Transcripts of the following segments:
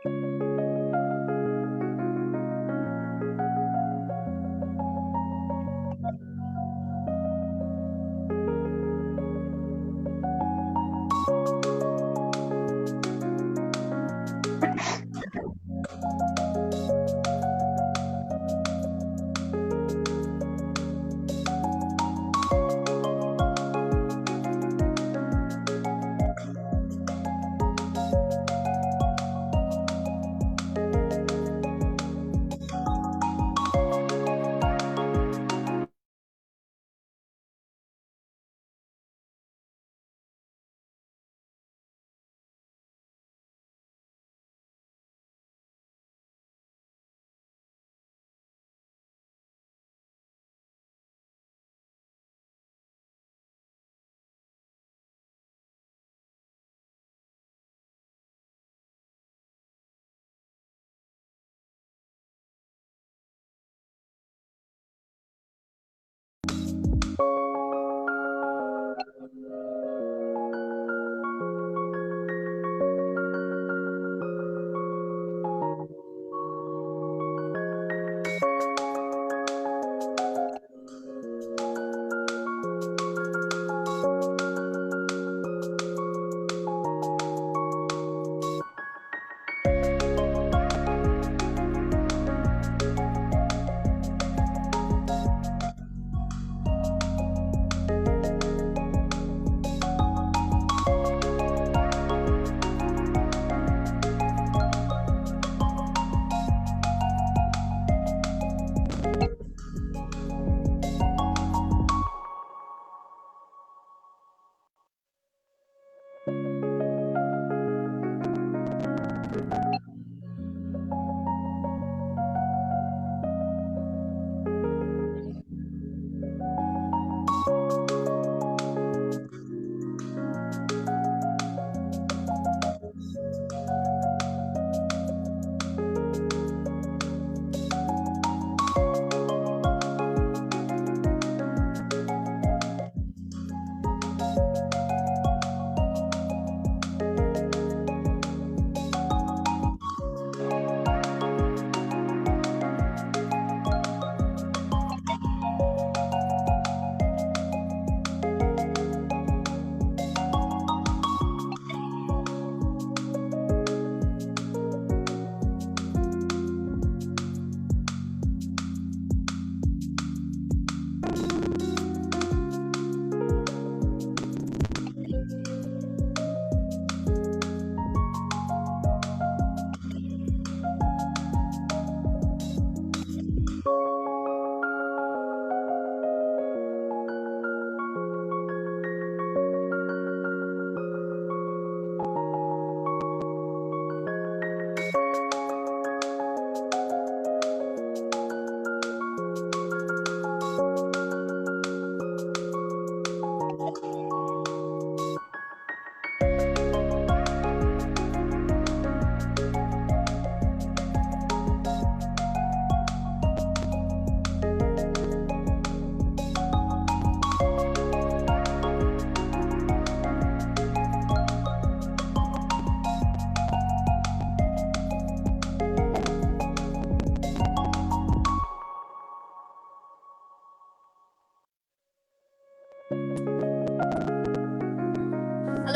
Hello,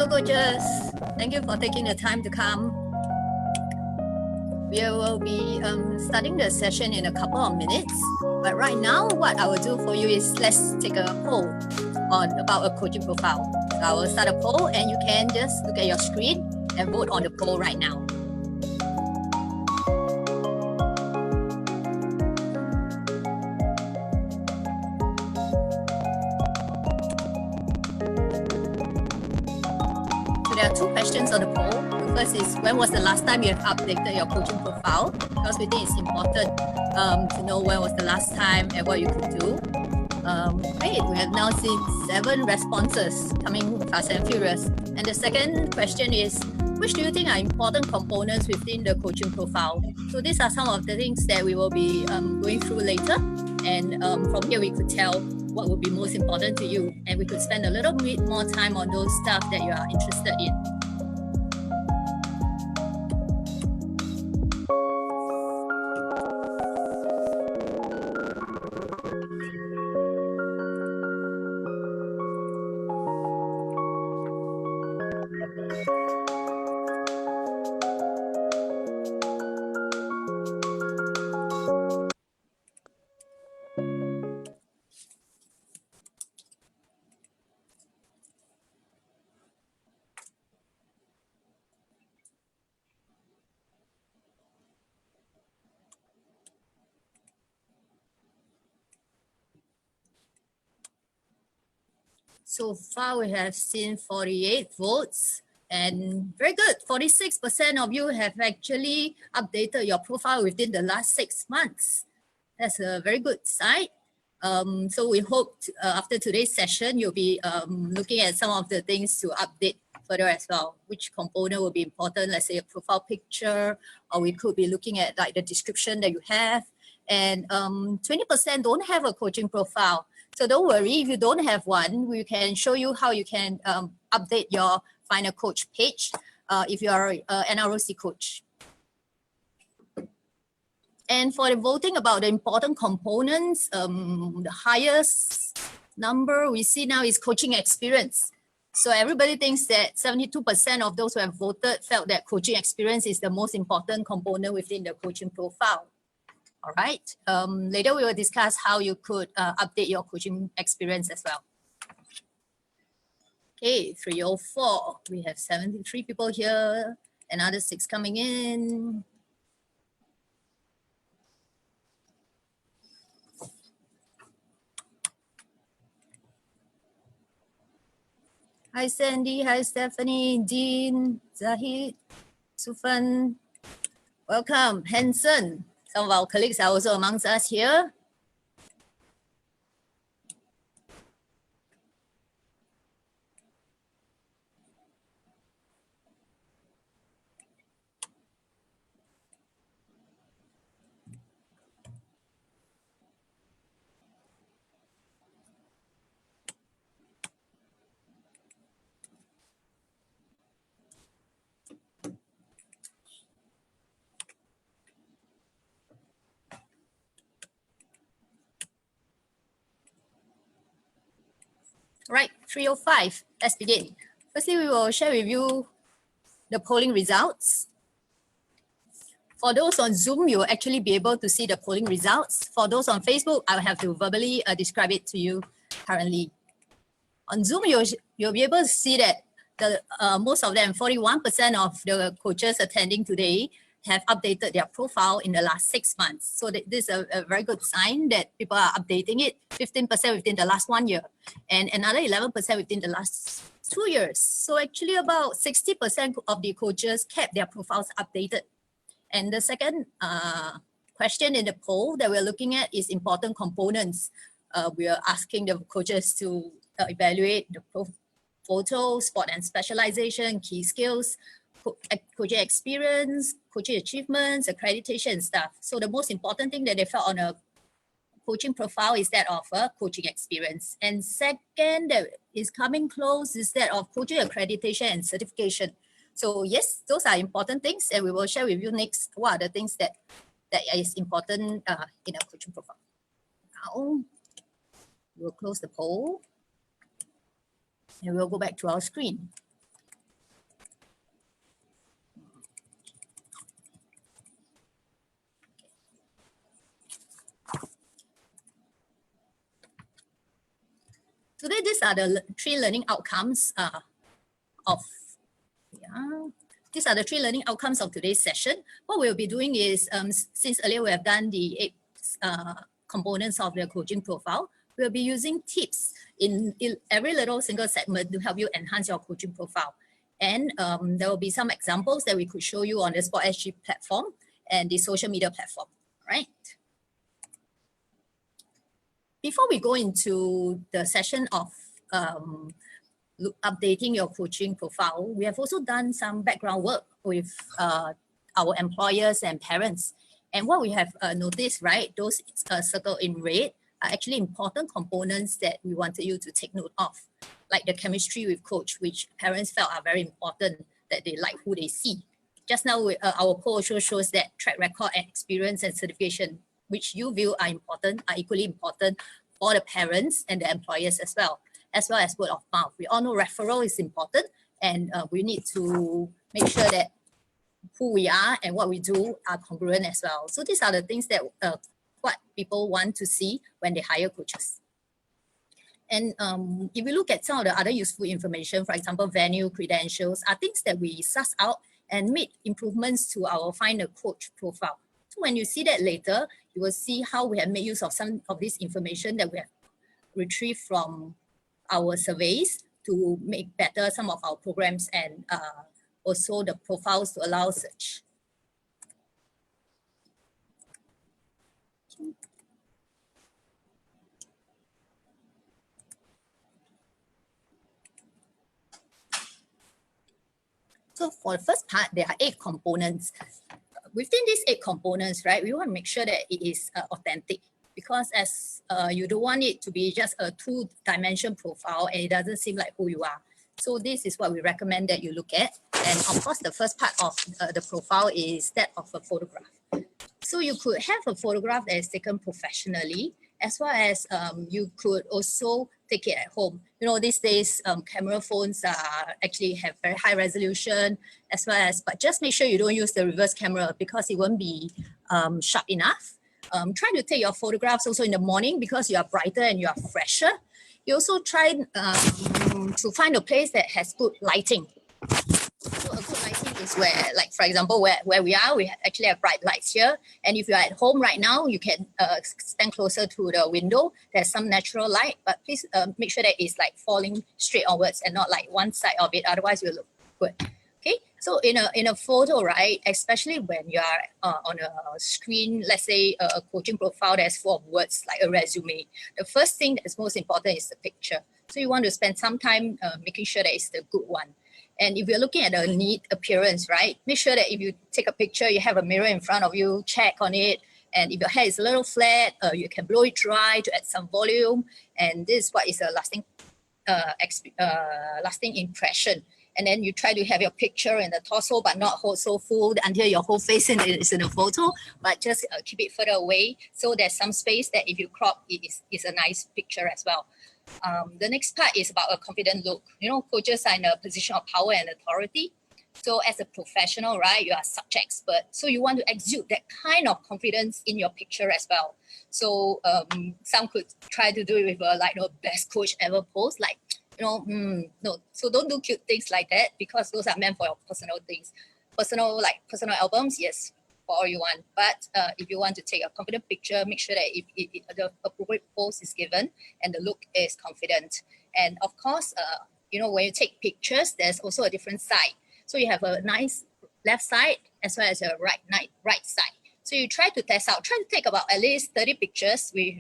coaches. Thank you for taking the time to come. We will be starting the session in a couple of minutes. But right now, what I will do for you is let's take a poll on about a coaching profile. So I will start a poll and you can just look at your screen and vote on the poll right now. So there are two questions on the poll. The first is, when was the last time you have updated your coaching profile? Because we think it's important to know when was the last time and what you could do. Great, we have now seen 7 responses coming fast and furious. And the second question is, which do you think are important components within the coaching profile? So these are some of the things that we will be going through later. And from here, we could tell what would be most important to you. And we could spend a little bit more time on those stuff that you are interested in. So far, we have seen 48 votes, and very good. 46% of you have actually updated your profile within the last 6 months. That's a very good sign. So we hope after today's session, you'll be looking at some of the things to update further as well. Which component will be important? Let's say a profile picture, or we could be looking at like the description that you have. And 20% don't have a coaching profile. So don't worry, if you don't have one, we can show you how you can update your Find a Coach page if you are an NROC coach. And for the voting about the important components, the highest number we see now is coaching experience. So everybody thinks that 72% of those who have voted felt that coaching experience is the most important component within the coaching profile. All right. Later we will discuss how you could update your coaching experience as well. Okay, 304. We have 73 people here. Another 6 coming in. Hi, Sandy. Hi, Stephanie, Dean, Zahid, Sufan. Welcome, Hanson. Some of our colleagues are also amongst us here. Right, 305, let's begin. Firstly, we will share with you the polling results. For those on Zoom, you will actually be able to see the polling results. For those on Facebook, I will have to verbally describe it to you currently. On Zoom, you'll be able to see that most of them, 41% of the coaches attending today have updated their profile in the last 6 months. So this is a very good sign that people are updating it, 15% within the last 1 year, and another 11% within the last 2 years. So actually about 60% of the coaches kept their profiles updated. And the second question in the poll that we're looking at is important components. We are asking the coaches to evaluate the photo, sport and specialization, key skills, coaching experience, coaching achievements, accreditation and stuff. So the most important thing that they felt on a coaching profile is that of a coaching experience. And second that is coming close is that of coaching accreditation and certification. So yes, those are important things, and we will share with you next what are the things that is important in a coaching profile. Now, we'll close the poll, and we'll go back to our screen. Today, these are the 3 learning outcomes These are the 3 learning outcomes of today's session. What we'll be doing is, since earlier we have done the 8 components of the coaching profile, we'll be using tips in every little single segment to help you enhance your coaching profile. And there will be some examples that we could show you on the SportSG platform and the social media platform, right? Before we go into the session of updating your coaching profile, we have also done some background work with our employers and parents. And what we have noticed, right, those circled in red are actually important components that we wanted you to take note of, like the chemistry with coach, which parents felt are very important, that they like who they see. Just now, our poll also shows that track record and experience and certification, which you view are important, are equally important for the parents and the employers as well as word of mouth. We all know referral is important, and we need to make sure that who we are and what we do are congruent as well. So these are the things that what people want to see when they hire coaches. And if we look at some of the other useful information, for example, venue, credentials, are things that we suss out and made improvements to our Find a Coach profile. So when you see that later, you will see how we have made use of some of this information that we have retrieved from our surveys to make better some of our programs and also the profiles to allow search. So for the first part, there are 8 components. Within these 8 components, right, we want to make sure that it is authentic, because as you don't want it to be just a 2-dimension profile and it doesn't seem like who you are. So this is what we recommend that you look at. And of course, the first part of the profile is that of a photograph. So you could have a photograph that is taken professionally, as well as you could also take it at home. You know, these days, camera phones actually have very high resolution, as well as, but just make sure you don't use the reverse camera because it won't be sharp enough. Try to take your photographs also in the morning because you are brighter and you are fresher. You also try to find a place that has good lighting. So a good lighting is where, like for example, where we are, we actually have bright lights here. And if you're at home right now, you can stand closer to the window. There's some natural light, but please make sure that it's like falling straight onwards and not like one side of it. Otherwise, you'll look good. Okay, so in a photo, right, especially when you are on a screen, let's say a coaching profile that's full of words like a resume, the first thing that is most important is the picture. So you want to spend some time making sure that it's the good one. And if you're looking at a neat appearance, right, make sure that if you take a picture, you have a mirror in front of you, check on it. And if your hair is a little flat, you can blow it dry to add some volume. And this is what is a lasting impression. And then you try to have your picture in the torso, but not hold so full until your whole face is in the photo, but just keep it further away. So there's some space that if you crop, it is a nice picture as well. The next part is about a confident look. You know, coaches are in a position of power and authority. So as a professional, right, you are subject expert. So you want to exude that kind of confidence in your picture as well. So some could try to do it with a best coach ever pose, like, no. So don't do cute things like that because those are meant for your personal things. Personal albums, yes, for all you want. But if you want to take a confident picture, make sure that the appropriate pose is given and the look is confident. And of course, when you take pictures, there's also a different side. So you have a nice left side as well as a right side. So you try to test out, try to take about at least 30 pictures with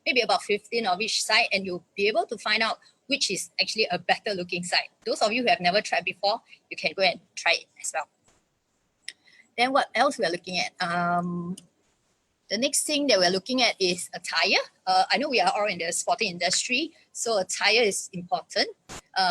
maybe about 15 of each side, and you'll be able to find out which is actually a better looking side. Those of you who have never tried before, you can go and try it as well. Then what else we're looking at? The next thing that we're looking at is attire. I know we are all in the sporting industry, so attire is important.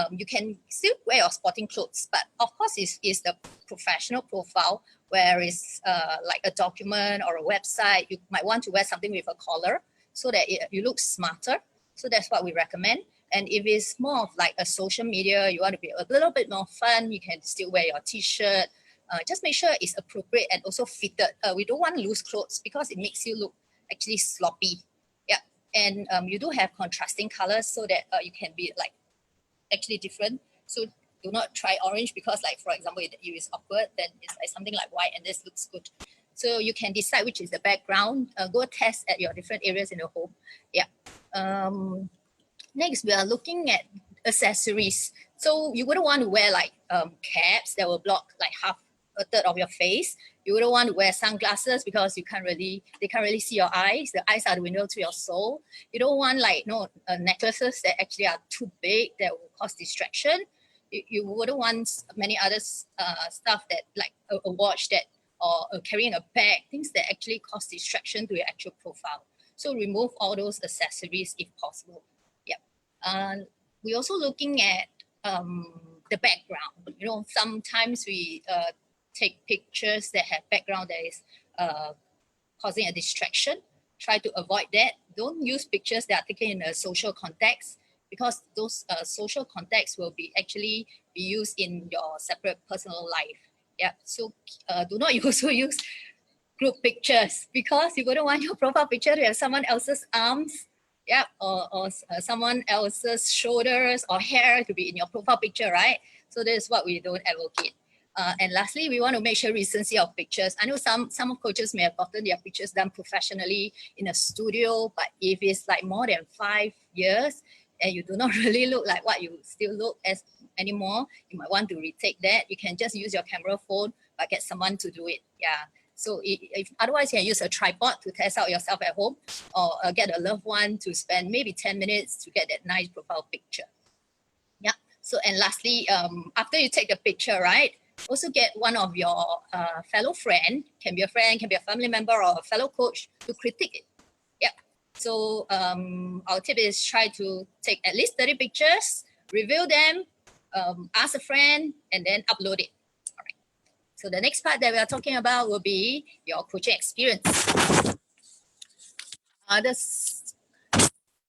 You can still wear your sporting clothes, but of course it's the professional profile where it's like a document or a website. You might want to wear something with a collar so that you look smarter. So that's what we recommend. And if it's more of like a social media, you want to be a little bit more fun, you can still wear your t-shirt. Just make sure it's appropriate and also fitted. We don't want loose clothes because it makes you look actually sloppy. Yeah, and you do have contrasting colors so that you can be like actually different. So do not try orange because, like for example, if it is awkward, then it's like something like white and this looks good. So you can decide which is the background. Go test at your different areas in the home. Yeah. Next, we are looking at accessories. So you wouldn't want to wear like caps that will block like a third of your face. You wouldn't want to wear sunglasses because they can't really see your eyes. The eyes are the window to your soul. You don't want necklaces that actually are too big that will cause distraction. You wouldn't want many other stuff that like a watch that or carrying a bag, things that actually cause distraction to your actual profile. So remove all those accessories if possible. We're also looking at the background. Sometimes we take pictures that have background that is causing a distraction. Try to avoid that. Don't use pictures that are taken in a social context because those social contexts will be used in your separate personal life. Yeah. So do not also use group pictures because you wouldn't want your profile picture to have someone else's arms. Yeah, or someone else's shoulders or hair to be in your profile picture, right? So this is what we don't advocate. And lastly, we want to make sure recency of pictures. I know some coaches may have gotten their pictures done professionally in a studio, but if it's like more than 5 years, and you do not really look like what you still look as anymore, you might want to retake that. You can just use your camera phone, but get someone to do it. Yeah. So if otherwise, you can use a tripod to test out yourself at home, or get a loved one to spend maybe 10 minutes to get that nice profile picture. Yeah. So, and lastly, after you take the picture, right, also get one of your fellow friend, can be a friend, can be a family member, or a fellow coach, to critique it. Yeah. So our tip is try to take at least 30 pictures, review them, ask a friend, and then upload it. All right. So the next part that we are talking about will be your coaching experience.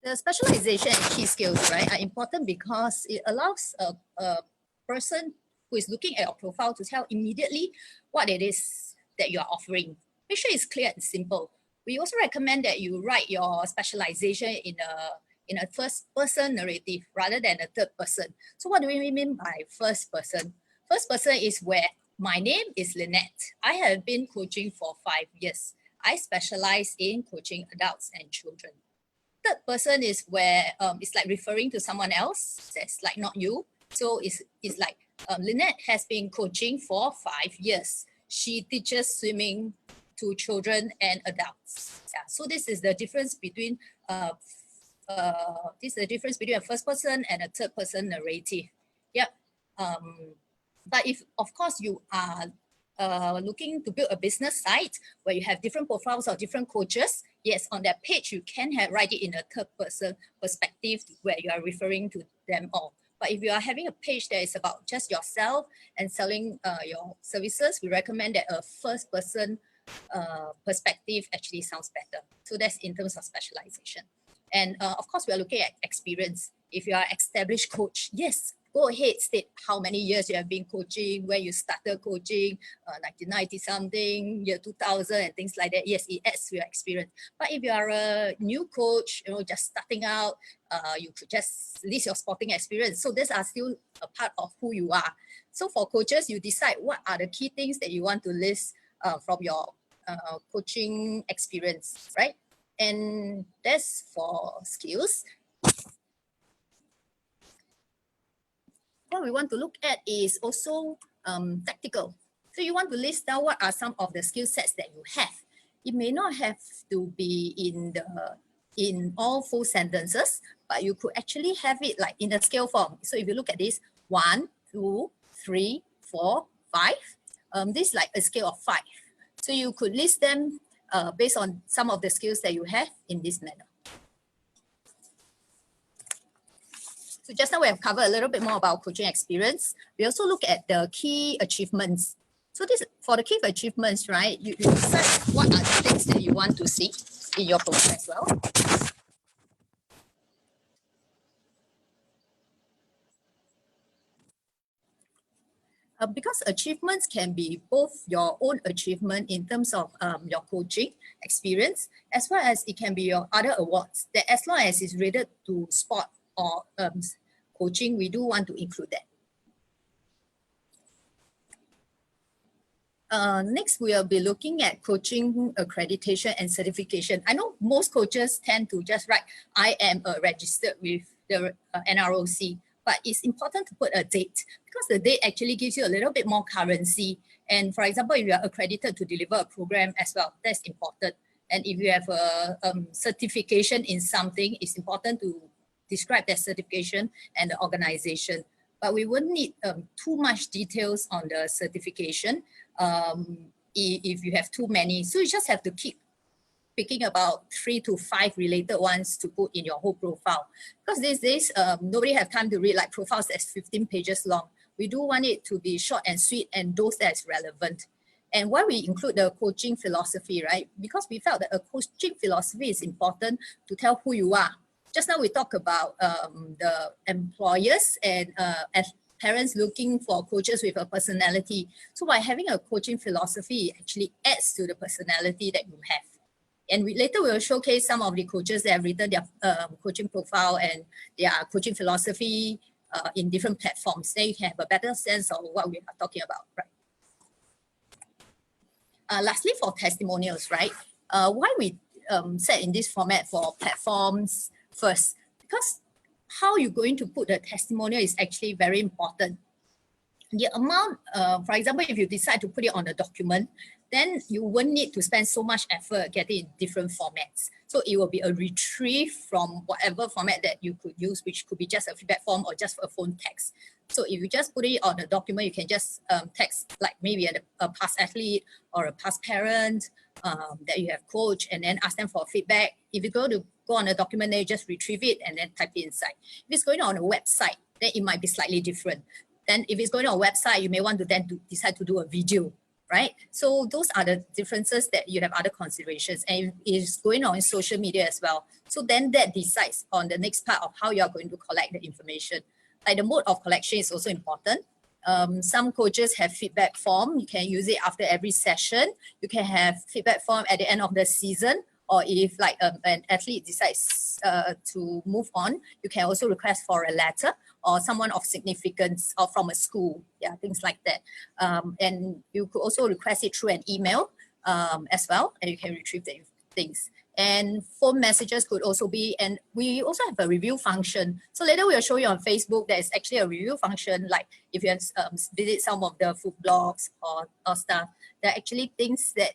The specialization and key skills, right, are important because it allows a person who is looking at your profile to tell immediately what it is that you are offering. Make sure it's clear and simple. We also recommend that you write your specialization in a first person narrative rather than a third person. So what do we mean by first person? First person is where my name is Lynette. I have been coaching for 5 years. I specialize in coaching adults and children. Third person is where it's like referring to someone else that's like not you. So it's like Lynette has been coaching for 5 years. She teaches swimming to children and adults. Yeah. So this is the difference between a first person and a third person narrative. Yep. But if of course you are looking to build a business site where you have different profiles of different coaches, yes, on that page you can write it in a third person perspective where you are referring to them all. But if you are having a page that is about just yourself and selling your services, we recommend that a first person perspective actually sounds better. So that's in terms of specialization. And of course, we are looking at experience. If you are an established coach, yes, go ahead, state how many years you have been coaching, where you started coaching, 1990 something, year 2000 and things like that. Yes, it adds to your experience. But if you are a new coach, just starting out, you could just list your sporting experience. So these are still a part of who you are. So for coaches, you decide what are the key things that you want to list from your coaching experience, right? And that's for skills. What we want to look at is also tactical. So you want to list down what are some of the skill sets that you have. It may not have to be in all full sentences, but you could actually have it like in a scale form. So if you look at this, 1, 2, 3, 4, 5, this is like a scale of 5. So you could list them based on some of the skills that you have in this manner. So just now we have covered a little bit more about coaching experience. We also look at the key achievements. So this, for the key achievements, right, you decide what are the things that you want to see in your program as well. Because achievements can be both your own achievement in terms of your coaching experience, as well as it can be your other awards, that as long as it's related to sport or coaching, we do want to include that. Next, we'll be looking at coaching accreditation and certification. I know most coaches tend to just write, I am registered with the NROC, but it's important to put a date because the date actually gives you a little bit more currency. And for example, if you are accredited to deliver a program as well, that's important. And if you have a certification in something, it's important to describe that certification and the organization. But we wouldn't need too much details on the certification if you have too many. So you just have to keep picking about 3 to 5 related ones to put in your whole profile. Because these days, nobody have time to read like profiles that's 15 pages long. We do want it to be short and sweet and those that's relevant. And why we include the coaching philosophy, right? Because we felt that a coaching philosophy is important to tell who you are. Just now we talked about the employers and as parents looking for coaches with a personality. So by having a coaching philosophy, it actually adds to the personality that you have. And later we'll showcase some of the coaches that have written their coaching profile and their coaching philosophy in different platforms. Then you can have a better sense of what we are talking about, right? Lastly, for testimonials, right? Why we set in this format for platforms first? Because how you're going to put the testimonial is actually very important. The amount, for example, if you decide to put it on a document, then you won't need to spend so much effort getting in different formats. So it will be a retrieve from whatever format that you could use, which could be just a feedback form or just a phone text. So if you just put it on a document, you can just text like maybe a past athlete or a past parent that you have coached, and then ask them for feedback. If you go on a document, then you just retrieve it and then type it inside. If it's going on a website, then it might be slightly different. Then if it's going on a website, you may want to then decide to do a video, right? So those are the differences that you have other considerations, and it's going on in social media as well. So then that decides on the next part of how you're going to collect the information. Like the mode of collection is also important. Some coaches have feedback form. You can use it after every session. You can have feedback form at the end of the season, or if like an athlete decides to move on, you can also request for a letter or someone of significance or from a school, things like that. And you could also request it through an email as well, and you can retrieve the things. And phone messages could also be, and we also have a review function. So later we'll show you on Facebook, there's actually a review function, like if you have visit some of the food blogs or stuff, there are actually things that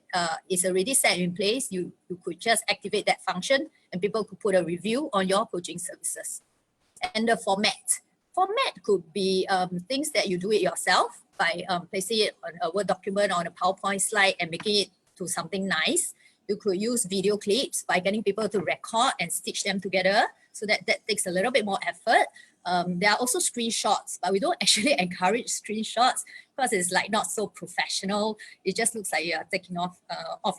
is already set in place. You could just activate that function and people could put a review on your coaching services. And the format could be things that you do it yourself by placing it on a Word document or on a PowerPoint slide and making it to something nice. You could use video clips by getting people to record and stitch them together. So that takes a little bit more effort. There are also screenshots, but we don't actually encourage screenshots because it's like not so professional. It just looks like you're taking off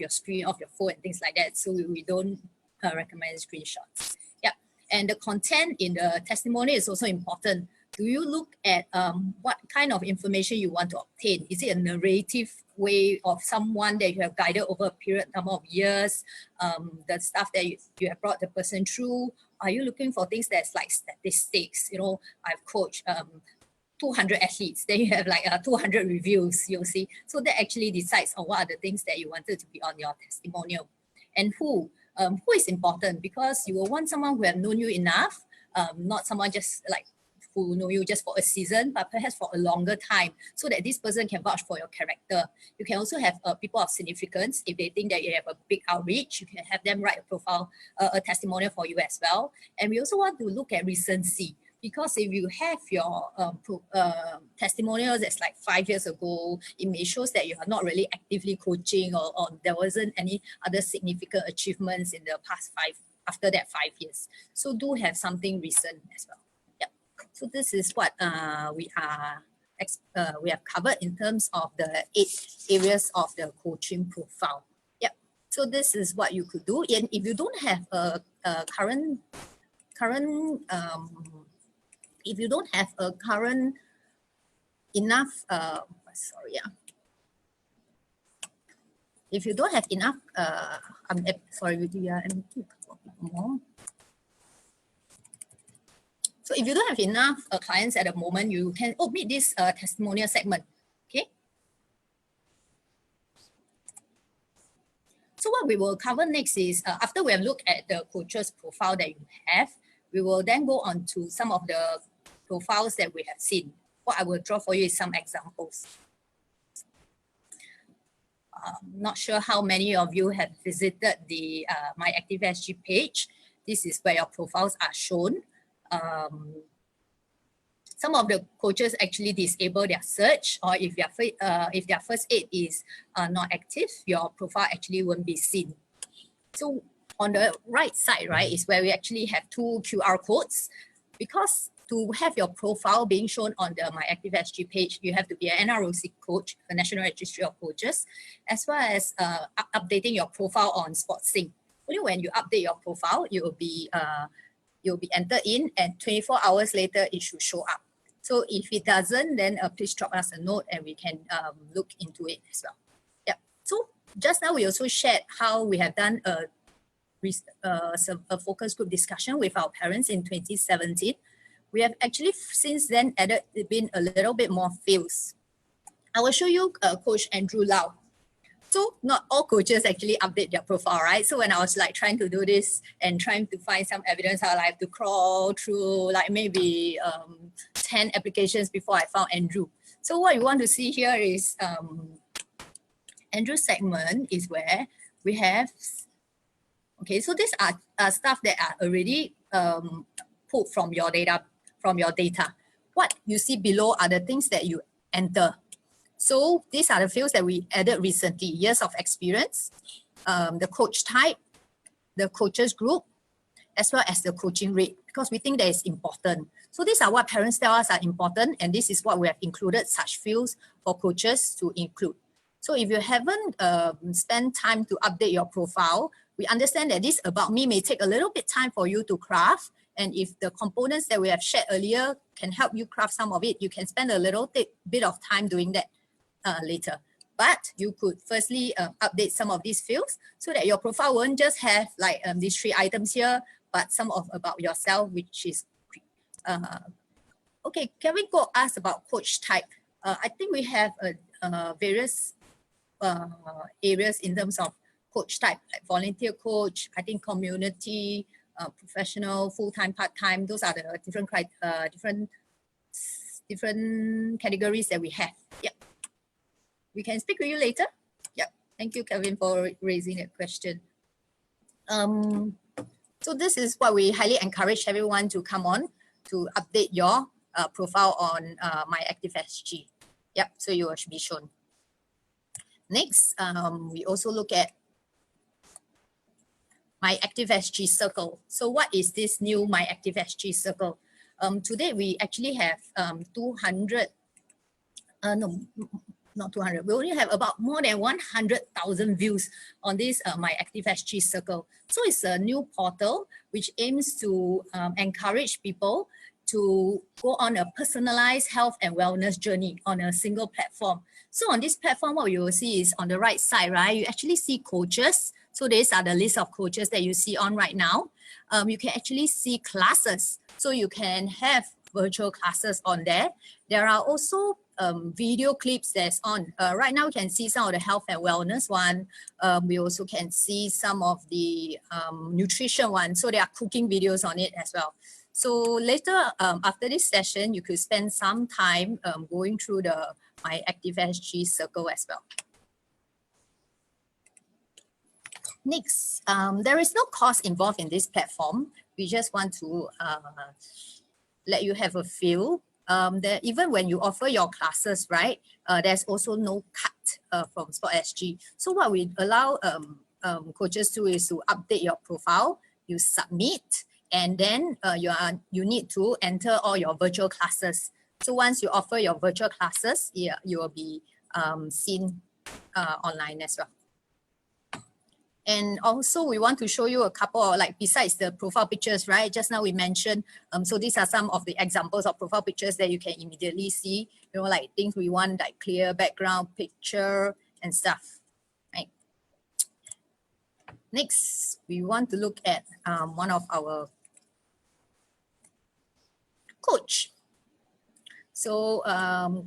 your screen, off your phone and things like that. So we don't recommend screenshots. Yeah, and the content in the testimony is also important. Do you look at what kind of information you want to obtain? Is it a narrative way of someone that you have guided over a period number of years, the stuff that you have brought the person through? Are you looking for things that's like statistics? You know, I've coached 200 athletes, then you have like 200 reviews, you'll see. So that actually decides on what are the things that you wanted to be on your testimonial. And who is important, because you will want someone who have known you enough, not someone just like who know you just for a season, but perhaps for a longer time, so that this person can vouch for your character. You can also have people of significance. If they think that you have a big outreach, you can have them write a profile, a testimonial for you as well. And we also want to look at recency, because if you have your testimonials that's like 5 years ago, it may show that you are not really actively coaching, or there wasn't any other significant achievements in the past after that 5 years. So do have something recent as well. So this is what we have covered in terms of the 8 areas of the coaching profile. Yep. So this is what you could do. And if you don't have a current enough, if you don't have enough, So if you don't have enough clients at the moment, you can omit this testimonial segment, okay? So what we will cover next is, after we have looked at the coach's profile that you have, we will then go on to some of the profiles that we have seen. What I will draw for you is some examples. Not sure how many of you have visited the My Active SG page. This is where your profiles are shown. Some of the coaches actually disable their search, or if their first aid is not active, your profile actually won't be seen. So on the right side, right, is where we actually have 2 QR codes, because to have your profile being shown on the My Active SG page, you have to be an NROC coach, the National Registry of Coaches, as well as updating your profile on SportsSync. Only when you update your profile, you'll be entered in, and 24 hours later, it should show up. So if it doesn't, then please drop us a note and we can look into it as well. Yeah. So just now we also shared how we have done a focus group discussion with our parents in 2017. We have actually since then been a little bit more fields. I will show you Coach Andrew Lau. So not all coaches actually update their profile, right? So when I was like trying to do this and trying to find some evidence, I have to crawl through like maybe 10 applications before I found Andrew. So what you want to see here is Andrew's segment is where we have, okay, so these are stuff that are already pulled from your data, What you see below are the things that you enter. So these are the fields that we added recently: years of experience, the coach type, the coaches group, as well as the coaching rate, because we think that is important. So these are what parents tell us are important, and this is what we have included such fields for coaches to include. So if you haven't spent time to update your profile, we understand that this about me may take a little bit time for you to craft. And if the components that we have shared earlier can help you craft some of it, you can spend a little bit of time doing that later. But you could firstly update some of these fields so that your profile won't just have like these 3 items here, but some of about yourself, which is okay. Can we go ask about coach type? I think we have various areas in terms of coach type, like volunteer coach, I think community, professional, full-time, part-time. Those are the different categories that we have. Yep. We can speak with you later. Yep. Thank you, Kevin, for raising that question. So this is what we highly encourage everyone to come on to update your profile on My Active SG. Yep. So you should be shown. Next, we also look at My Active SG Circle. So what is this new My Active SG Circle? Today we actually have 200, no, not 200. We only have about more than 100,000 views on this My Active SG Circle. So it's a new portal which aims to encourage people to go on a personalized health and wellness journey on a single platform. So on this platform, what you will see is on the right side, right? You actually see coaches. So these are the list of coaches that you see on right now. You can actually see classes. So you can have virtual classes on there. There are also video clips that's on. Right now, you can see some of the health and wellness one. We also can see some of the nutrition one. So there are cooking videos on it as well. So later, after this session, you could spend some time going through the My Active SG Circle as well. Next, there is no cost involved in this platform. We just want to let you have a feel that even when you offer your classes, right, there's also no cut from Sport SG. So what we allow coaches to is to update your profile, you submit, and then you need to enter all your virtual classes. So once you offer your virtual classes, yeah, you will be seen online as well. And also we want to show you a couple of, like, besides the profile pictures, right? Just now we mentioned, so these are some of the examples of profile pictures that you can immediately see, you know, like things we want, like clear background picture and stuff, right? Next, we want to look at one of our coach. So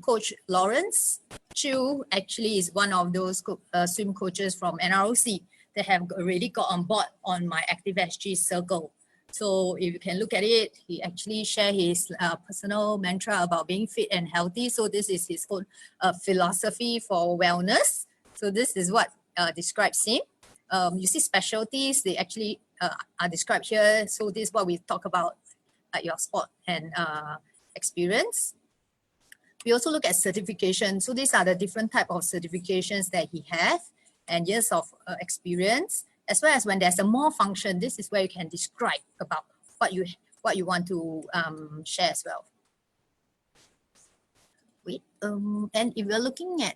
Coach Lawrence Chu actually is one of those swim coaches from NROC that have already got on board on My Active SG Circle. So if you can look at it, he actually shared his personal mantra about being fit and healthy. So this is his own philosophy for wellness. So this is what describes him. You see specialties, they actually are described here. So this is what we talk about at your sport and experience. We also look at certification. So these are the different type of certifications that he has and years of experience, as well as when there's a more function, this is where you can describe about what you want to share as well. Wait, and if you're looking at,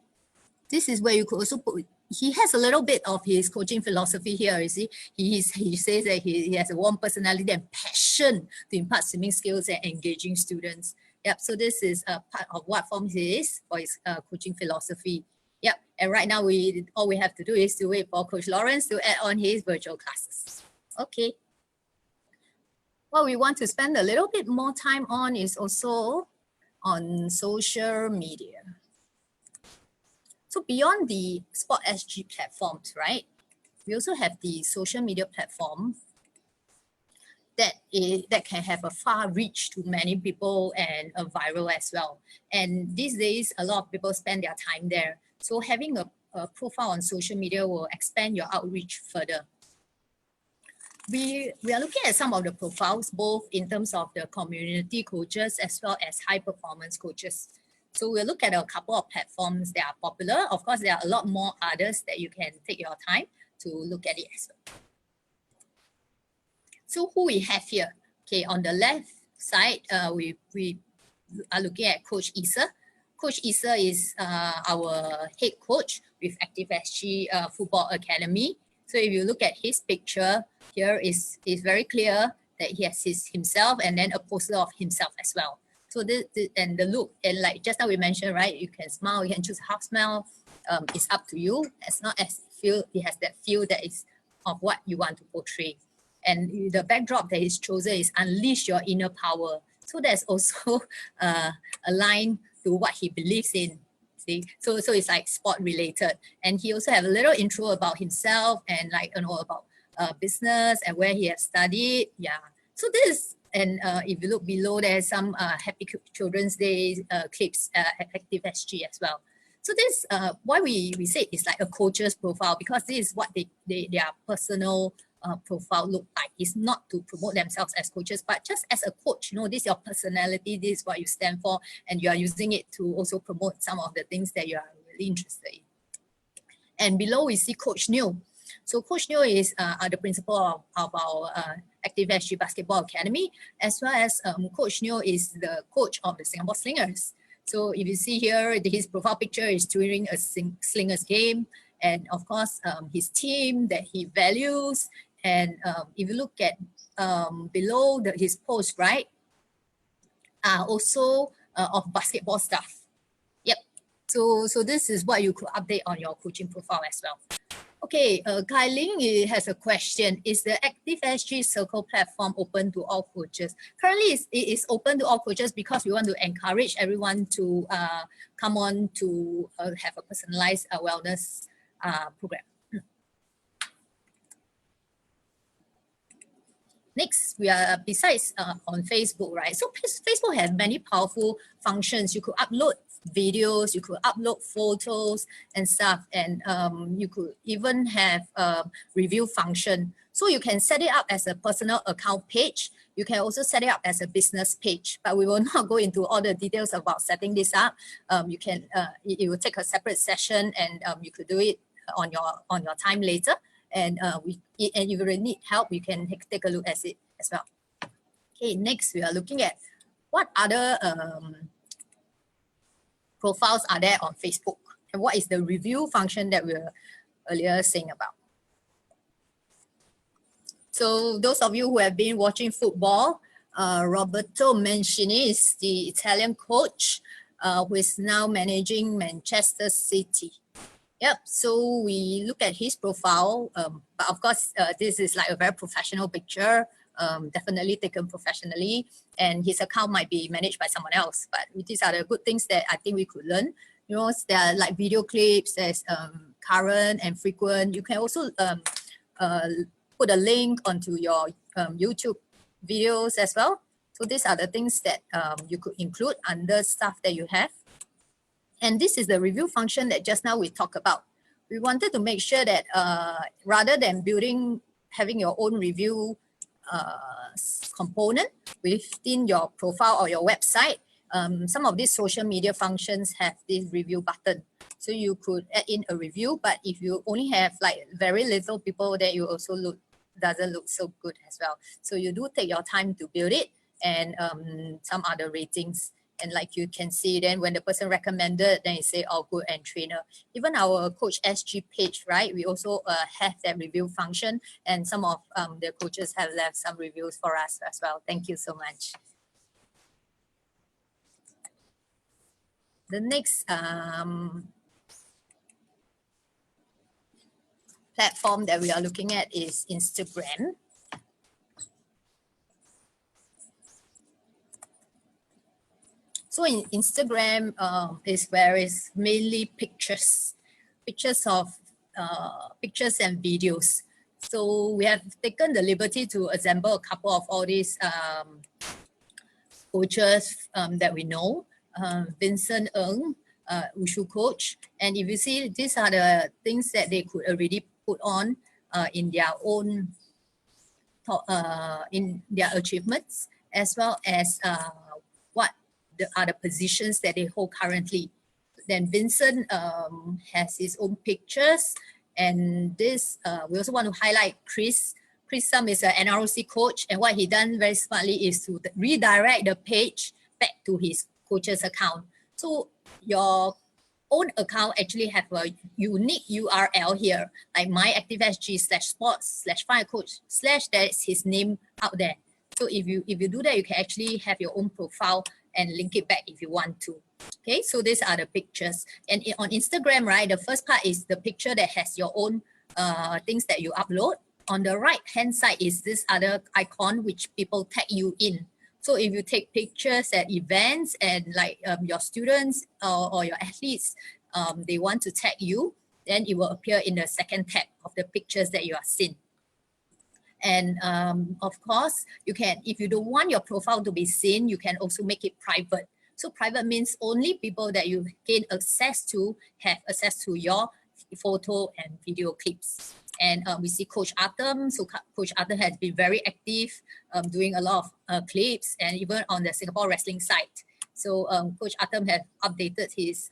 this is where you could also put, he has a little bit of his coaching philosophy here, you see. He says that he has a warm personality and passion to impart swimming skills and engaging students. Yep, so this is a part of what forms he is for his coaching philosophy. Yep, and right now all we have to do is to wait for Coach Lawrence to add on his virtual classes. Okay. What we want to spend a little bit more time on is also on social media. So beyond the Sport SG platforms, right, we also have the social media platform that can have a far reach to many people and a viral as well. And these days, a lot of people spend their time there. So having a profile on social media will expand your outreach further. We are looking at some of the profiles, both in terms of the community coaches as well as high performance coaches. So we'll look at a couple of platforms that are popular. Of course, there are a lot more others that you can take your time to look at it as well. So who we have here? Okay, on the left side, we are looking at Coach Isa. Coach Isa is our head coach with Active SG Football Academy. So if you look at his picture, here is very clear that he has himself and then a poster of himself as well. So this and the look, and like just now we mentioned, right? You can smile, you can choose half smile. It's up to you. As long as it has that feel that is of what you want to portray. And the backdrop that is chosen is unleash your inner power. So that's also aligned to what he believes in. See, so it's like sport related. And he also have a little intro about himself and like about business and where he has studied. Yeah. So this, and if you look below, there's some Happy Children's Day clips at Active SG as well. So this why we say it's like a coach's profile, because this is what their personal profile look like. It's not to promote themselves as coaches, but just as a coach, this is your personality, this is what you stand for, and you are using it to also promote some of the things that you are really interested in. And below we see Coach Neo. So Coach Neo is the principal of our Active SG Basketball Academy, as well as Coach Neo is the coach of the Singapore Slingers. So if you see here, his profile picture is during a Slingers game, and of course his team that he values. And if you look at below his post, right, also of basketball stuff. Yep. So this is what you could update on your coaching profile as well. Okay, Kai Ling has a question. Is the Active SG Circle platform open to all coaches? Currently, it is open to all coaches because we want to encourage everyone to come on to have a personalized wellness program. Next, we are besides on Facebook, right? So Facebook has many powerful functions. You could upload videos, you could upload photos and stuff, and you could even have a review function. So you can set it up as a personal account page. You can also set it up as a business page, but we will not go into all the details about setting this up. You can it will take a separate session, and you could do it on your time later. And if you really need help, you can take a look at it as well. Okay, next we are looking at what other profiles are there on Facebook, and what is the review function that we were earlier saying about. So those of you who have been watching football, Roberto Mancini is the Italian coach who is now managing Manchester City. Yep, so we look at his profile, but of course, this is like a very professional picture, definitely taken professionally, and his account might be managed by someone else, but these are the good things that I think we could learn. There are like video clips, there's current and frequent. You can also put a link onto your YouTube videos as well. So these are the things that you could include under stuff that you have. And this is the review function that just now we talked about. We wanted to make sure that rather than having your own review component within your profile or your website, some of these social media functions have this review button. So you could add in a review, but if you only have like very little people, then you also doesn't look so good as well. So you do take your time to build it, and some other ratings. And like you can see, then when the person recommended, then you say, oh, good, and trainer. Even our Coach SG page, right? We also have that review function, and some of the coaches have left some reviews for us as well. Thank you so much. The next platform that we are looking at is Instagram. So in Instagram is where it's mainly pictures. pictures and videos. So we have taken the liberty to assemble a couple of all these coaches that we know. Vincent Ng, Wushu coach. And if you see, these are the things that they could already put on in their own, in their achievements, as well as what are the positions that they hold currently. Then Vincent has his own pictures. And this, we also want to highlight Chris. Chris Sum is an NROC coach, and what he done very smartly is to redirect the page back to his coach's account. So your own account actually have a unique URL here, like myactivesg/sports/firecoach/ there's his name out there. So if you do that, you can actually have your own profile and link it back if you want to. Okay, so these are the pictures. And on Instagram, right, the first part is the picture that has your own things that you upload. On the right hand side is this other icon which people tag you in. So if you take pictures at events and like your students or your athletes, they want to tag you, then it will appear in the second tab of the pictures that you are seeing. And of course, you can, if you don't want your profile to be seen, you can also make it private. So private means only people that you gain access to have access to your photo and video clips. And we see Coach Artem. So Coach Artem has been very active, doing a lot of clips, and even on the Singapore wrestling site. So Coach Artem has updated his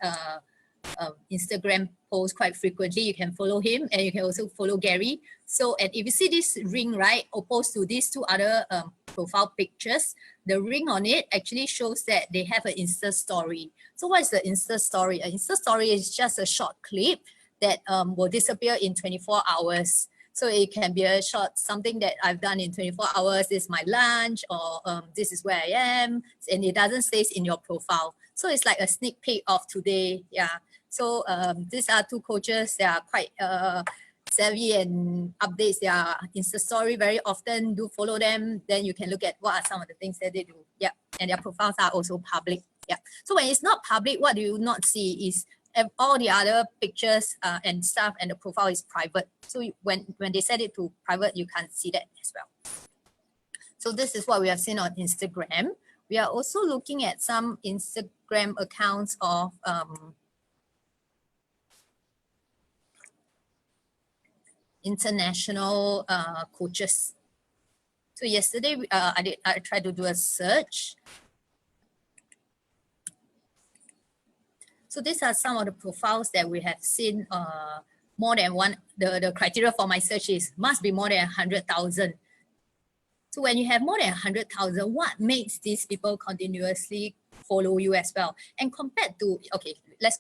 Instagram posts quite frequently. You can follow him, and you can also follow Gary. So, and if you see this ring, right, opposed to these two other profile pictures, the ring on it actually shows that they have an Insta story. So what is the Insta story? An Insta story is just a short clip that will disappear in 24 hours. So it can be a short, something that I've done in 24 hours, this is my lunch, or this is where I am, and it doesn't stay in your profile. So it's like a sneak peek of today, yeah. So these are two coaches, they are quite savvy and updates their Insta story very often. Do follow them, then you can look at what are some of the things that they do, yeah. And their profiles are also public, yeah. So when it's not public, what do you not see is all the other pictures and stuff, and the profile is private. So when they set it to private, you can't see that as well. So this is what we have seen on Instagram. We are also looking at some Instagram accounts of international coaches. So yesterday I tried to do a search. So these are some of the profiles that we have seen more than one. The criteria for my search is must be more than 100,000. So when you have more than 100,000, what makes these people continuously follow you as well? And compared to, okay, let's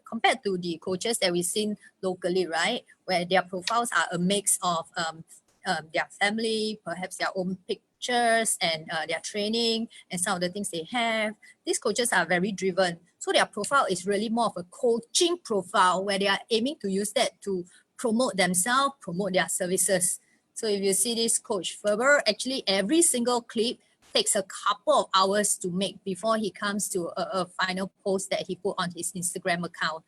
compared to the coaches that we've seen locally, right, where their profiles are a mix of their family, perhaps their own pictures and their training and some of the things they have. These coaches are very driven. So their profile is really more of a coaching profile where they are aiming to use that to promote themselves, promote their services. So if you see this Coach Ferber, actually every single clip takes a couple of hours to make before he comes to a final post that he put on his Instagram account.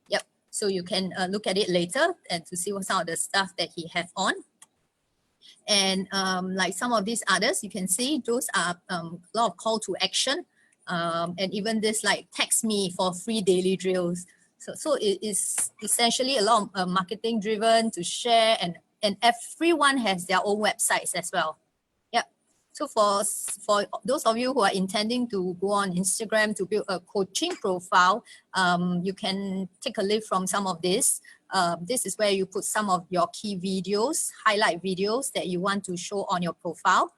Yep. So you can look at it later and to see what some of the stuff that he have on. And like some of these others, you can see those are a lot of call to action. And even this like text me for free daily drills. So it is essentially a lot of marketing driven to share, and everyone has their own websites as well. Yep. So for those of you who are intending to go on Instagram to build a coaching profile, you can take a leaf from some of this. This is where you put some of your key videos, highlight videos that you want to show on your profile,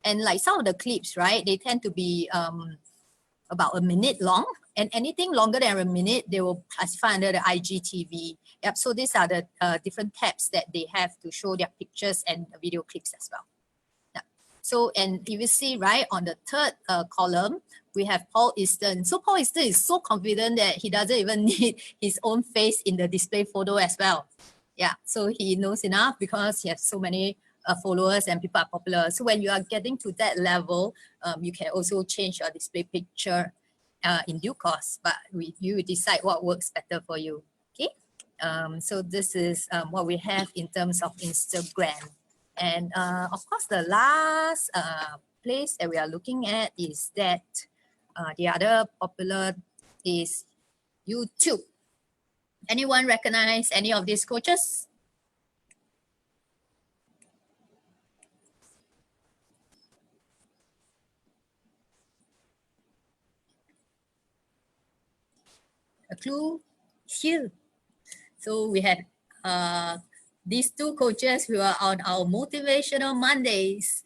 and like some of the clips, right, they tend to be about a minute long, and anything longer than a minute, they will classify under the IGTV. Yep, so these are the different tabs that they have to show their pictures and video clips as well. Yep. So, and if you see, right, on the third column, we have Paul Easton. So Paul Easton is so confident that he doesn't even need his own face in the display photo as well. Yeah, so he knows enough because he has so many followers and people are popular. So when you are getting to that level, you can also change your display picture in due course, but you decide what works better for you. So this is what we have in terms of Instagram. And of course, the last place that we are looking at is that the other popular is YouTube. Anyone recognize any of these coaches? A clue here. So we had these two coaches who are on our Motivational Mondays.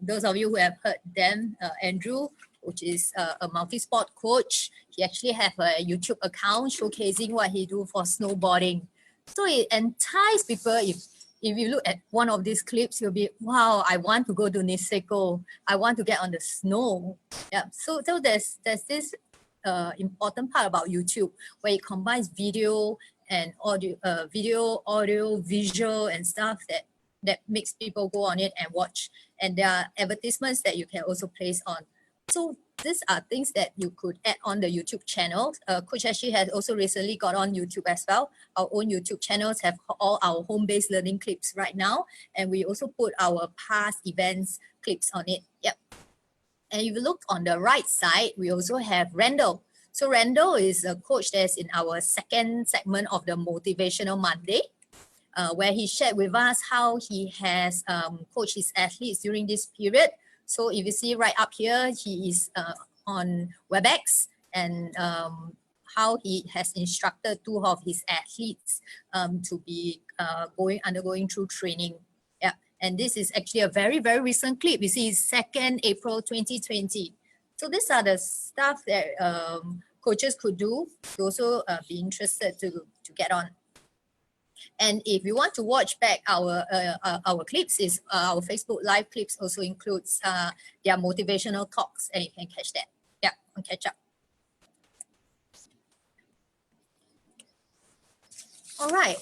Those of you who have heard them, Andrew, which is a multi-sport coach. He actually have a YouTube account showcasing what he do for snowboarding. So it entices people. If you look at one of these clips, you'll be, wow, I want to go to Niseko. I want to get on the snow. Yeah. So there's this important part about YouTube where it combines video and audio, visual and stuff that makes people go on it and watch. And there are advertisements that you can also place on. So these are things that you could add on the YouTube channel. Coach Ashley has also recently got on YouTube as well. Our own YouTube channels have all our home-based learning clips right now. And we also put our past events clips on it. Yep. And if you look on the right side, we also have Randall. So Randall is a coach that's in our second segment of the Motivational Monday, where he shared with us how he has coached his athletes during this period. So if you see right up here, he is on WebEx and how he has instructed two of his athletes to be undergoing through training. Yeah, and this is actually a very, very recent clip. You see, it's 2nd April 2020. So these are the stuff that coaches could do to also be interested to get on. And if you want to watch back our clips, is our Facebook live clips also includes their motivational talks, and you can catch that. Yeah, and catch up. All right.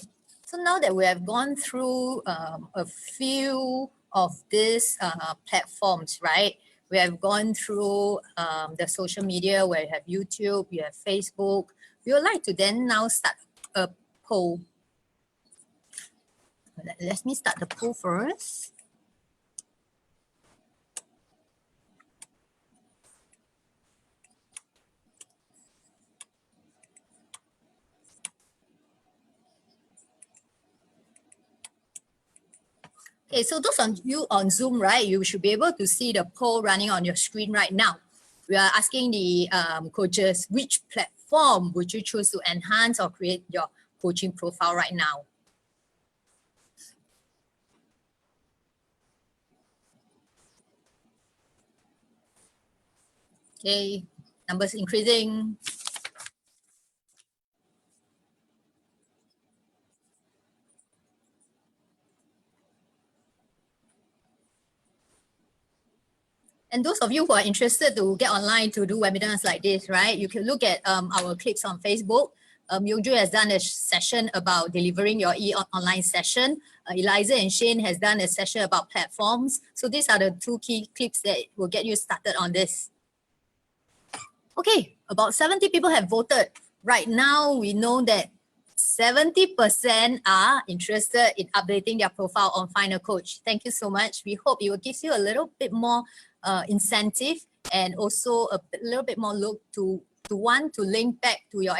So now that we have gone through a few of these platforms, right? We have gone through the social media where you have YouTube, you have Facebook. We would like to then now start a poll. Let me start the poll first. Okay, so those of you on Zoom, right, you should be able to see the poll running on your screen right now. We are asking the coaches, which platform would you choose to enhance or create your coaching profile right now? Okay, numbers increasing. And those of you who are interested to get online to do webinars like this, right, you can look at our clips on Facebook. Yoju has done a session about delivering your online session. Eliza and Shane has done a session about platforms. So these are the two key clips that will get you started on this. Okay, about 70 people have voted. Right now, we know that 70% are interested in updating their profile on Find a Coach. Thank you so much. We hope it will give you a little bit more incentive and also a little bit more look to want to link back to your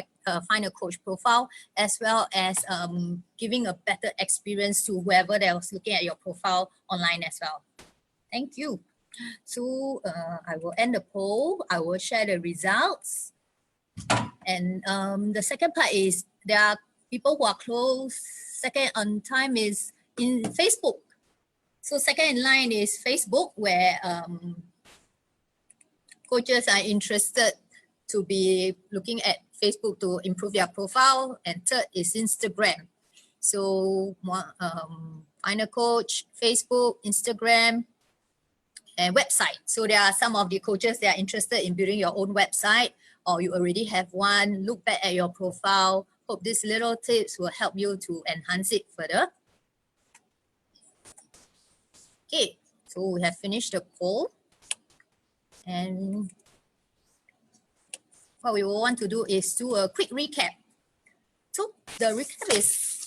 Find a Coach profile, as well as giving a better experience to whoever that was looking at your profile online as well. Thank you. So I will end the poll. I will share the results. And the second part is there are people who are close. Second on time is in Facebook. So second in line is Facebook, where coaches are interested to be looking at Facebook to improve their profile. And third is Instagram. So Find a Coach, Facebook, Instagram, and website. So there are some of the coaches that are interested in building your own website, or you already have one. Look back at your profile. Hope these little tips will help you to enhance it further. Okay, so we have finished the poll. And what we will want to do is do a quick recap. So the recap is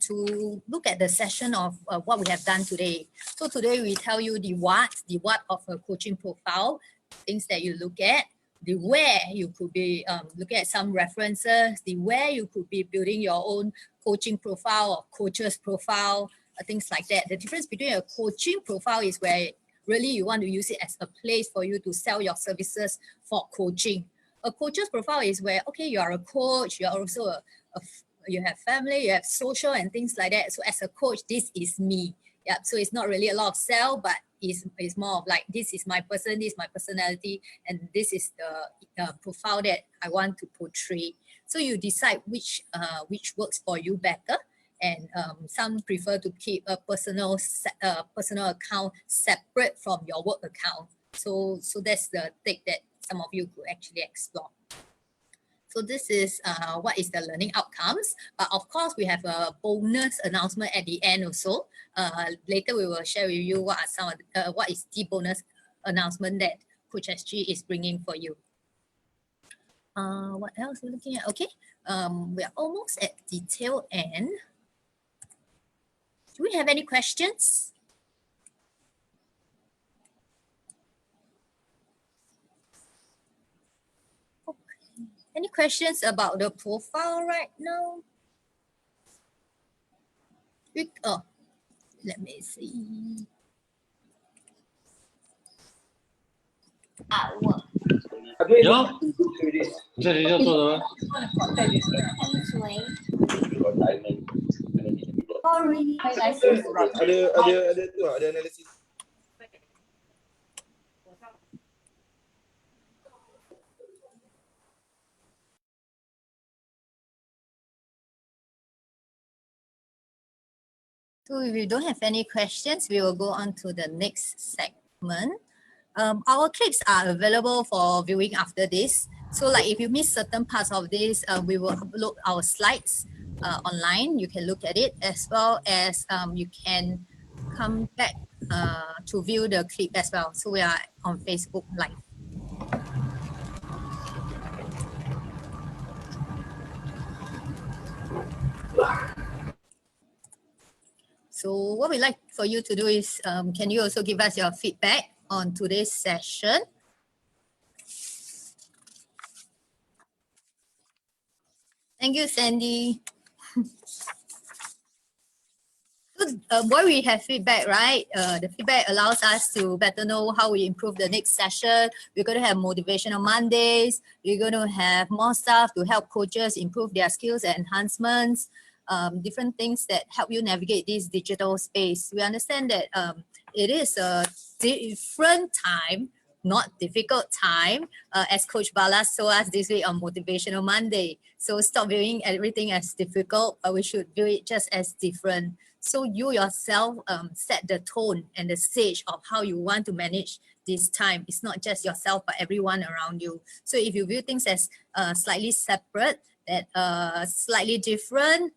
to look at the session of what we have done today. So today we tell you the what of a coaching profile, things that you look at, the where you could be looking at some references, the where you could be building your own coaching profile or coach's profile, things like that. The difference between a coaching profile is where really you want to use it as a place for you to sell your services for coaching. A coach's profile is where, okay, you are a coach, you're also you have family, you have social and things like that. So as a coach, this is me. Yeah, so it's not really a lot of sell, but it's more of like, this is my person, this is my personality, and this is the profile that I want to portray. So you decide which works for you better. And some prefer to keep a personal account separate from your work account. So that's the thing that some of you could actually explore. So this is what is the learning outcomes. But of course, we have a bonus announcement at the end also. Later, we will share with you what are some of what is the bonus announcement that Coach SG is bringing for you. What else we're looking at? Okay, we are almost at the tail end. Do we have any questions? Okay. Any questions about the profile right now? Oh, let me see.有，你在学校做的吗？ Sorry. Ada tu ada analisis. So if you don't have any questions, we will go on to the next segment. Our clips are available for viewing after this. So like if you miss certain parts of this, we will upload our slides online. You can look at it, as well as you can come back to view the clip as well. So we are on Facebook Live. So what we'd like for you to do is, can you also give us your feedback on today's session? Thank you, Sandy. Why we have feedback, right? The feedback allows us to better know how we improve the next session. We're going to have motivational Mondays. We're going to have more stuff to help coaches improve their skills and enhancements. Different things that help you navigate this digital space. We understand that it is a different time, not difficult time, as Coach Bala told us this week on Motivational Monday. So stop viewing everything as difficult, but we should view it just as different. So you yourself set the tone and the stage of how you want to manage this time. It's not just yourself, but everyone around you. So if you view things as slightly separate, that slightly different,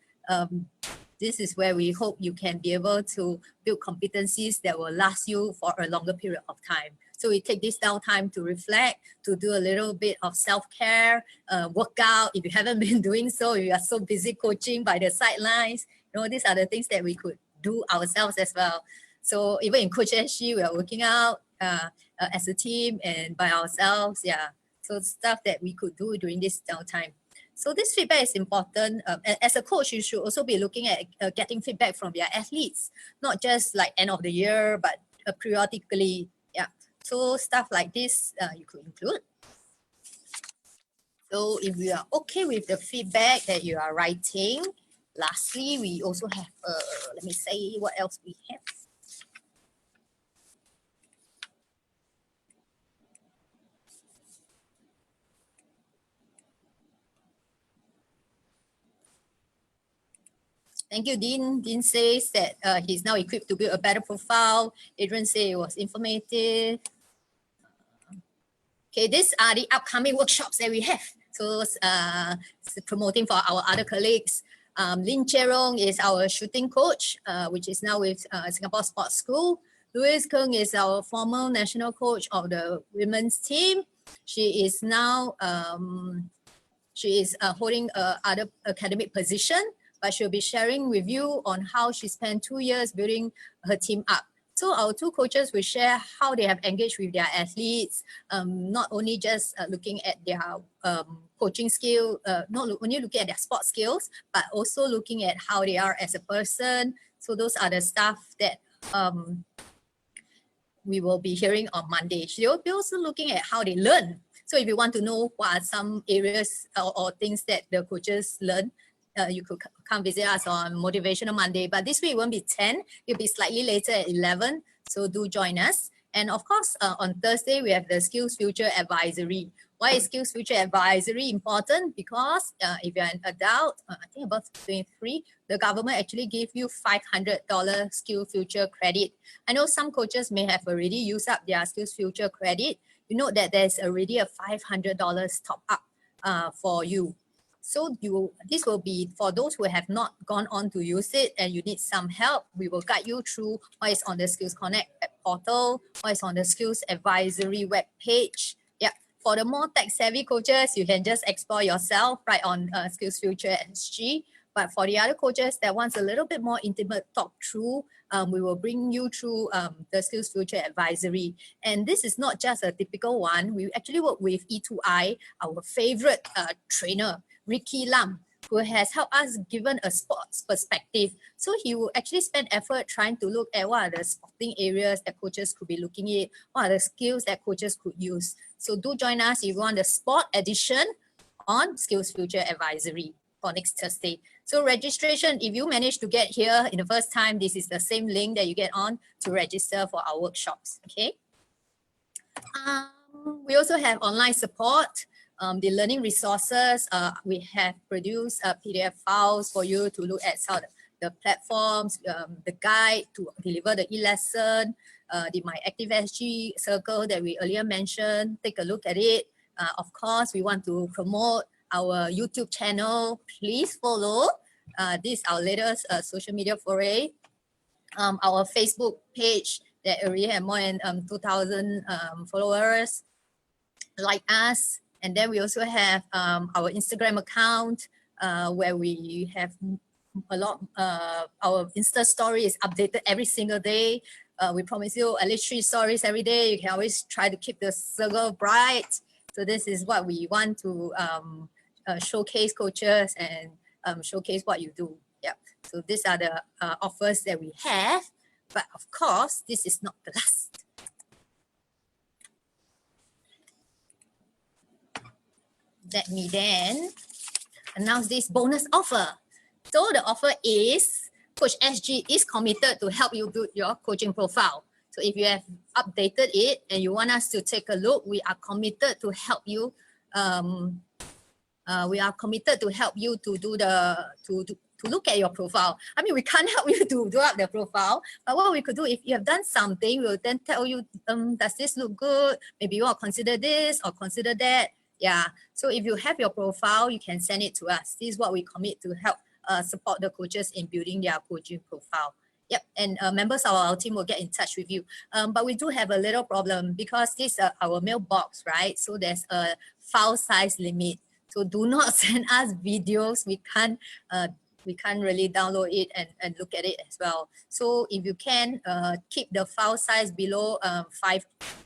this is where we hope you can be able to build competencies that will last you for a longer period of time. So we take this downtime to reflect, to do a little bit of self-care, workout. If you haven't been doing so, you are so busy coaching by the sidelines. You know, these are the things that we could do ourselves as well. So even in Coach SG, we are working out as a team and by ourselves. Yeah. So stuff that we could do during this downtime. So this feedback is important. As a coach, you should also be looking at getting feedback from your athletes, not just like end of the year, but periodically. Yeah. So stuff like this you could include. So if you are okay with the feedback that you are writing, lastly, we also have, let me say what else we have. Thank you, Dean. Dean says that he's now equipped to build a better profile. Adrian said it was informative. Okay, these are the upcoming workshops that we have. So promoting for our other colleagues. Lin Cherong is our shooting coach, which is now with Singapore Sports School. Louise Kung is our former national coach of the women's team. She is now She is holding other academic position, but she'll be sharing with you on how she spent 2 years building her team up. So our two coaches will share how they have engaged with their athletes, not only just looking at their coaching skill, not only looking at their sports skills, but also looking at how they are as a person. So those are the stuff that we will be hearing on Monday. She'll be also looking at how they learn. So if you want to know what are some areas or things that the coaches learn, you could come visit us on Motivational Monday. But this week it won't be 10, it'll be slightly later at 11. So do join us. And of course, on Thursday, we have the Skills Future Advisory. Why is Skills Future Advisory important? Because if you're an adult, I think above 23, the government actually gave you $500 Skills Future credit. I know some coaches may have already used up their Skills Future credit. You know that there's already a $500 top up for you. So this will be for those who have not gone on to use it and you need some help. We will guide you through what is on the Skills Connect portal, what is on the Skills Advisory web page. Yeah, for the more tech-savvy coaches, you can just explore yourself right on Skills Future SG. But for the other coaches that wants a little bit more intimate talk through, we will bring you through the Skills Future Advisory. And this is not just a typical one. We actually work with E2I, our favorite trainer, Ricky Lam, who has helped us given a sports perspective. So he will actually spend effort trying to look at what are the sporting areas that coaches could be looking at, what are the skills that coaches could use. So do join us if you want the sport edition on Skills Future Advisory for next Thursday. So registration, if you manage to get here in the first time, this is the same link that you get on to register for our workshops, okay? We also have online support. The learning resources, we have produced PDF files for you to look at some of the platforms, the guide to deliver the e-lesson, the My Active SG circle that we earlier mentioned. Take a look at it. Of course, we want to promote our YouTube channel. Please follow. This is our latest social media foray. Our Facebook page that already have more than 2,000 followers like us. And then we also have our Instagram account where we have a lot, our Insta story is updated every single day. We promise you at least 3 stories every day. You can always try to keep the circle bright. So this is what we want to showcase coaches and showcase what you do. Yeah. So these are the offers that we have. But of course, this is not the last. Let me then announce this bonus offer. So the offer is Coach SG is committed to help you build your coaching profile. So if you have updated it and you want us to take a look, we are committed to help you. We are committed to help you to do to look at your profile. I mean, we can't help you to do up the profile, but what we could do, if you have done something, we'll then tell you, does this look good? Maybe you want to consider this or consider that. Yeah, so if you have your profile, you can send it to us. This is what we commit to help support the coaches in building their coaching profile. Yep, and members of our team will get in touch with you. But we do have a little problem because this is our mailbox, right? So there's a file size limit. So do not send us videos. We can't really download it and look at it as well. So if you can, keep the file size below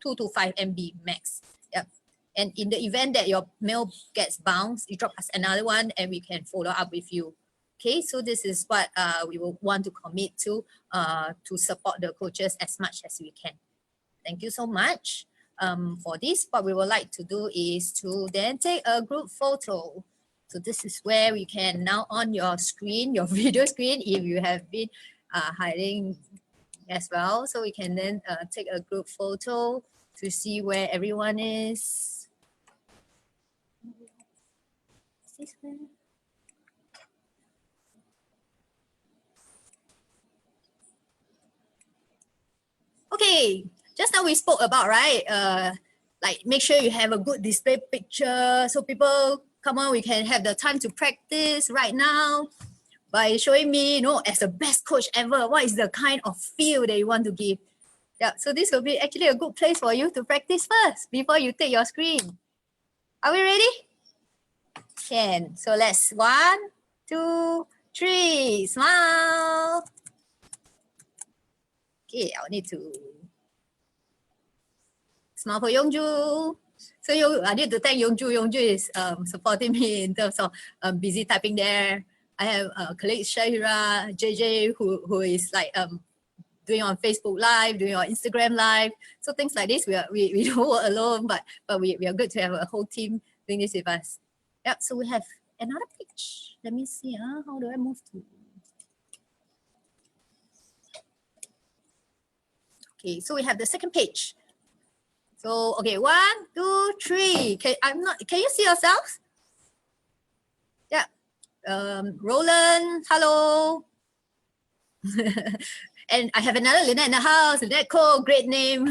2 to 5 MB max. Yep. And in the event that your mail gets bounced, you drop us another one and we can follow up with you. Okay, so this is what we will want to commit to support the coaches as much as we can. Thank you so much. For this, what we would like to do is to then take a group photo. So this is where we can now on your screen, your video screen, if you have been hiding as well. So we can then take a group photo to see where everyone is. Is this where? Okay, just now we spoke about, right? Like make sure you have a good display picture so people come on, we can have the time to practice right now by showing me, as the best coach ever, what is the kind of feel that you want to give. Yeah, so this will be actually a good place for you to practice first before you take your screen. Are we ready? Can. So let's 1, 2, 3. Smile. Okay, I'll need to smile for Yongju. So I need to thank Yongju. Yongju is supporting me in terms of busy typing there. I have colleagues Shahira, JJ, who is like doing on Facebook Live, doing on Instagram Live. So things like this, we don't work alone, but we are good to have a whole team doing this with us. Yep. So we have another page. Let me see. How do I move to? Okay. So we have the second page. So okay, 1, 2, 3. Can you see yourselves? Yeah. Roland, hello. And I have another Lynette in the house. Lynette Cole, great name.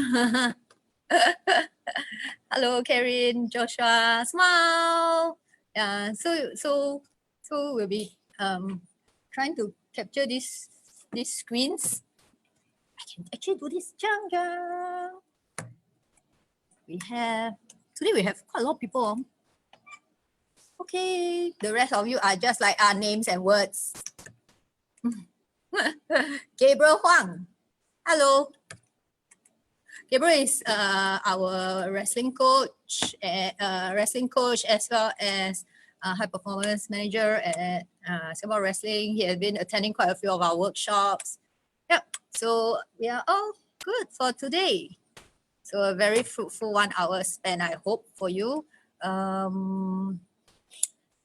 Hello, Karen, Joshua, smile. Yeah. So we'll be trying to capture these screens. I can actually do this. Today we have quite a lot of people. Okay, the rest of you are just like our names and words. Gabriel Huang, hello. Gabriel is our wrestling coach, as well as high performance manager at Singapore Wrestling. He has been attending quite a few of our workshops. Yep. So we are all good for today. So a very fruitful 1 hour spent, I hope, for you.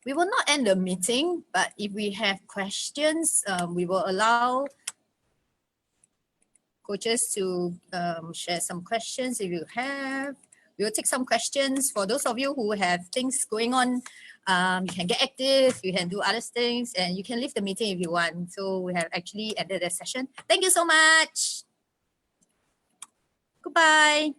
We will not end the meeting, but if we have questions, we will allow coaches to share some questions if you have. We will take some questions. For those of you who have things going on, you can get active, you can do other things, and you can leave the meeting if you want. So we have actually ended the session. Thank you so much. Goodbye.